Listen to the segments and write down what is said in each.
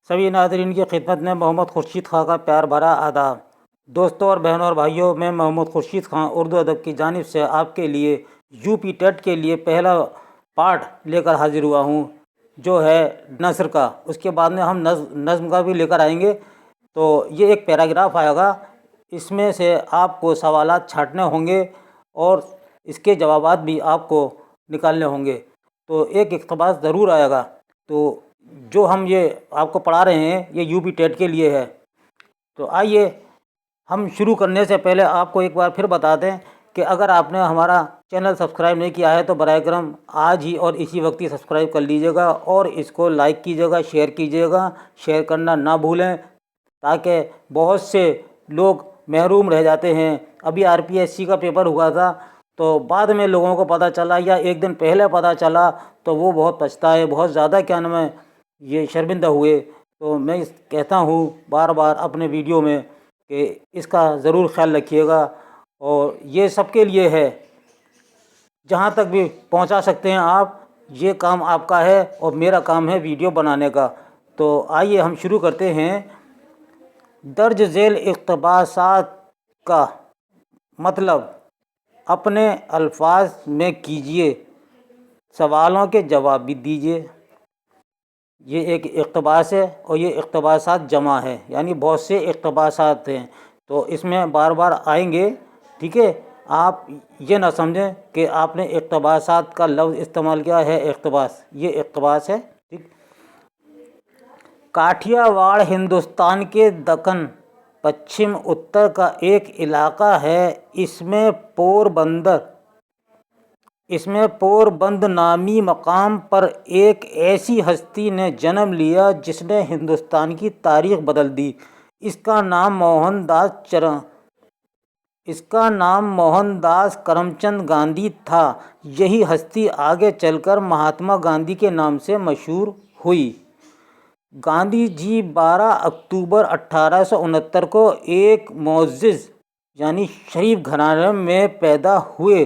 सभी नाज़रीन की खिदमत में मोहम्मद खुर्शीद खां का प्यार भरा आदाब। दोस्तों और बहनों और भाइयों, मैं मोहम्मद खुर्शीद खां उर्दू अदब की जानिब से आपके लिए यूपी टेट के लिए पहला पार्ट लेकर हाजिर हुआ हूँ, जो है नस्र का। उसके बाद में हम नज़्म का भी लेकर आएंगे। तो ये एक पैराग्राफ आएगा, इसमें से आपको सवालात छांटने होंगे और इसके जवाबात भी आपको निकालने होंगे। तो एक इक़्तिबास ज़रूर आएगा। तो जो हम ये आपको पढ़ा रहे हैं ये यूपी टेट के लिए है। तो आइए हम शुरू करने से पहले आपको एक बार फिर बता दें कि अगर आपने हमारा चैनल सब्सक्राइब नहीं किया है तो बराए करम आज ही और इसी वक्त ही सब्सक्राइब कर लीजिएगा और इसको लाइक कीजिएगा, शेयर कीजिएगा। शेयर करना ना भूलें ताकि बहुत से लोग महरूम रह जाते हैं। अभी आरपीएससी का पेपर हुआ था तो बाद में लोगों को पता चला या एक दिन पहले पता चला तो वो बहुत पछताए, बहुत ज़्यादा क्या नाम है ये शर्मिंदा हुए। तो मैं कहता हूँ बार बार अपने वीडियो में कि इसका ज़रूर ख्याल रखिएगा और ये सबके लिए है। जहाँ तक भी पहुँचा सकते हैं आप, ये काम आपका है और मेरा काम है वीडियो बनाने का। तो आइए हम शुरू करते हैं। दर्ज झेल इक़्तिबासात का मतलब अपने अल्फाज में कीजिए, सवालों के जवाब भी दीजिए। ये एक इक़्तिबास है और ये इक़्तिबासात जमा है, यानी बहुत से इक़्तिबासात हैं। तो इसमें बार बार आएंगे, ठीक है। आप ये ना समझें कि आपने इक़्तिबासात का लफ्ज़ इस्तेमाल किया है। इक़्तिबास ये इक़्तिबास है, ठीक। काठियावाड़ हिंदुस्तान के दक्कन पश्चिम उत्तर का एक इलाक़ा है। इसमें पोरबंद नामी मकाम पर एक ऐसी हस्ती ने जन्म लिया जिसने हिंदुस्तान की तारीख़ बदल दी। इसका नाम मोहनदास करमचंद गांधी था। यही हस्ती आगे चलकर महात्मा गांधी के नाम से मशहूर हुई। गांधी जी 12 अक्टूबर 1869 को एक मोअज़्ज़िज़ यानी शरीफ घराने में पैदा हुए।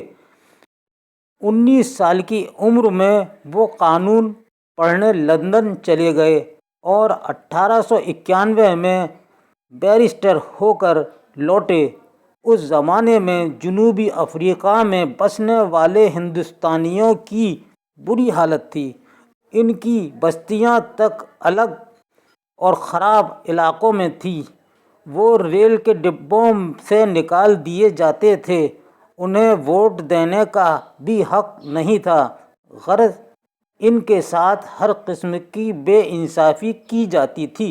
19 साल की उम्र में वो कानून पढ़ने लंदन चले गए और 1891 में बैरिस्टर होकर लौटे। उस ज़माने में जनूबी अफ्रीका में बसने वाले हिंदुस्तानियों की बुरी हालत थी। इनकी बस्तियां तक अलग और ख़राब इलाक़ों में थी। वो रेल के डिब्बों से निकाल दिए जाते थे। उन्हें वोट देने का भी हक नहीं था। ग़र्ज़ इनके साथ हर किस्म की बेइंसाफ़ी की जाती थी।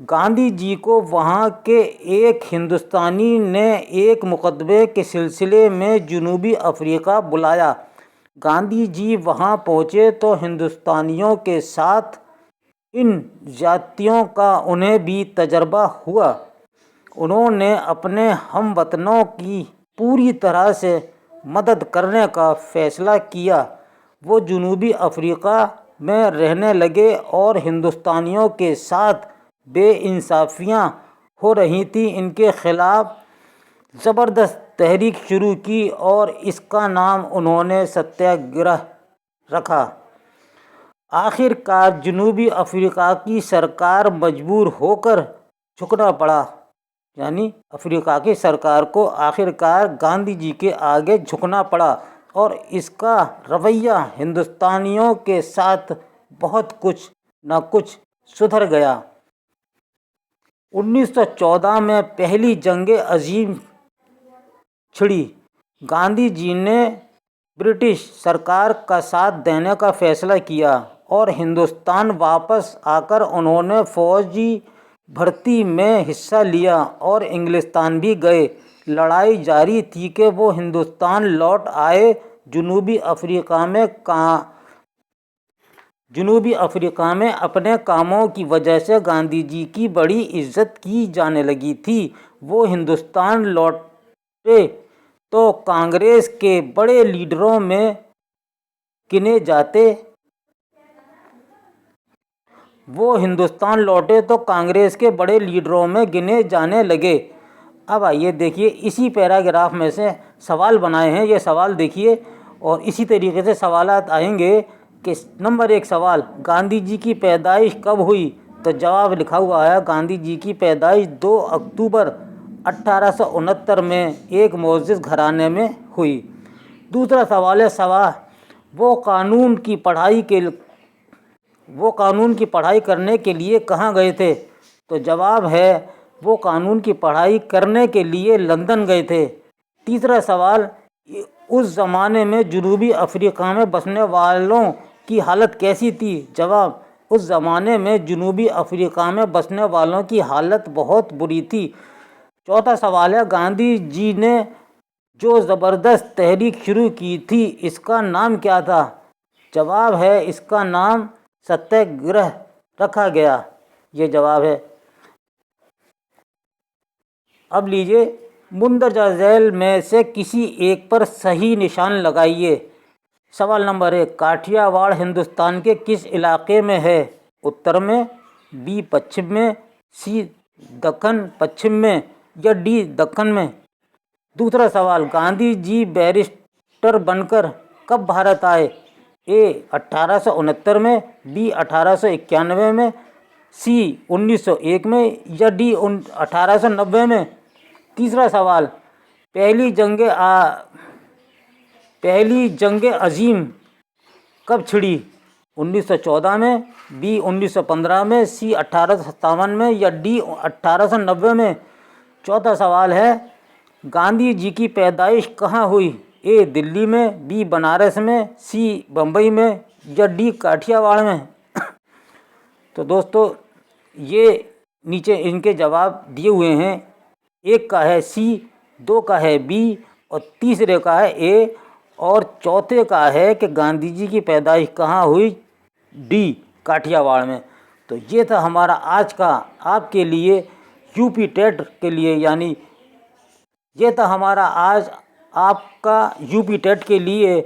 गांधी जी को वहाँ के एक हिंदुस्तानी ने एक मुकदमे के सिलसिले में जनूबी अफ्रीका बुलाया। गांधी जी वहाँ पहुँचे तो हिंदुस्तानियों के साथ इन ज़्यादतियों का उन्हें भी तजर्बा हुआ। उन्होंने अपने हमवतनों की पूरी तरह से मदद करने का फ़ैसला किया। वो जनूबी अफ्रीका में रहने लगे और हिंदुस्तानियों के साथ बेइंसाफ़ियाँ हो रही थी, इनके ख़िलाफ़ ज़बरदस्त तहरीक शुरू की और इसका नाम उन्होंने सत्याग्रह रखा। आखिरकार जनूबी अफ्रीका की सरकार मजबूर होकर झुकना पड़ा, यानी अफ्रीका की सरकार को आखिरकार गांधी जी के आगे झुकना पड़ा और इसका रवैया हिंदुस्तानियों के साथ बहुत कुछ न कुछ सुधर गया। 1914 में पहली जंग अजीम छिड़ी। गांधी जी ने ब्रिटिश सरकार का साथ देने का फ़ैसला किया और हिंदुस्तान वापस आकर उन्होंने फ़ौजी भर्ती में हिस्सा लिया और इंग्लिस्तान भी गए। लड़ाई जारी थी कि वो हिंदुस्तान लौट आए। जनूबी अफ्रीका में अपने कामों की वजह से गांधी जी की बड़ी इज्जत की जाने लगी थी। वो हिंदुस्तान लौटे तो कांग्रेस के बड़े लीडरों में गिने जाने लगे। अब आइए देखिए, इसी पैराग्राफ में से सवाल बनाए हैं। ये सवाल देखिए और इसी तरीके से सवालात आएंगे कि नंबर 1 सवाल, गांधी जी की पैदाइश कब हुई? تو جواب لکھا ہوا آیا گاندھی جی کی پیدائش 2 اکتوبر 1869 میں ایک معزز گھرانے میں ہوئی۔ دوسرا سوال ہے وہ قانون کی پڑھائی کرنے کے لیے کہاں گئے تھے؟ تو جواب ہے وہ قانون کی پڑھائی کرنے کے لیے لندن گئے تھے۔ تیسرا سوال اس زمانے میں جنوبی افریقہ میں بسنے والوں کی حالت کیسی تھی؟ جواب اس زمانے میں جنوبی افریقہ میں بسنے والوں کی حالت بہت بری تھی۔ چوتھا سوال ہے گاندھی جی نے جو زبردست تحریک شروع کی تھی اس کا نام کیا تھا؟ جواب ہے اس کا نام ستیہ گرہ رکھا گیا۔ یہ جواب ہے۔ اب لیجئے مندرجہ ذیل میں سے کسی ایک پر صحیح نشان لگائیے۔ سوال نمبر 1، کاٹھیا واڑ ہندوستان کے کس علاقے میں ہے؟ اتر میں، بی پچھم میں، سی دکن پچھم میں یا ڈی دکن میں؟ دوسرا سوال، گاندھی جی بیرسٹر بن کر کب بھارت آئے؟ اے 1869 میں، بی 1891 میں، سی 1901 میں یا ڈی 1890 میں؟ تیسرا سوال، پہلی جنگ عظیم کب چھڑی؟ 1914 میں، بی 1915 میں، سی 1857 میں یا ڈی 1890 میں؟ چوتھا سوال ہے گاندھی جی کی پیدائش کہاں ہوئی؟ اے دلی میں، بی بنارس میں، سی بمبئی میں یا ڈی کاٹھیا واڑ میں؟ تو دوستو یہ نیچے ان کے جواب دیے ہوئے ہیں۔ ایک کا ہے سی، دو کا ہے بی اور تیسرے کا ہے اے اور چوتھے کا ہے کہ گاندھی جی کی پیدائش کہاں ہوئی؟ ڈی کاٹھیا واڑ میں۔ تو یہ تھا ہمارا آج کا آپ کے لیے یو پی ٹیٹ کے لیے، یعنی یہ تھا ہمارا آج آپ کا یو پی ٹیٹ کے لیے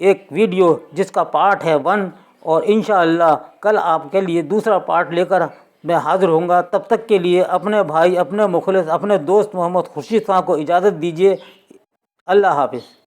ایک ویڈیو جس کا پارٹ ہے 1، اور انشاءاللہ کل آپ کے لیے دوسرا پارٹ لے کر میں حاضر ہوں گا۔ تب تک کے لیے اپنے بھائی، اپنے مخلص، اپنے دوست محمد خورشید خان کو اجازت دیجیے۔ اللہ حافظ۔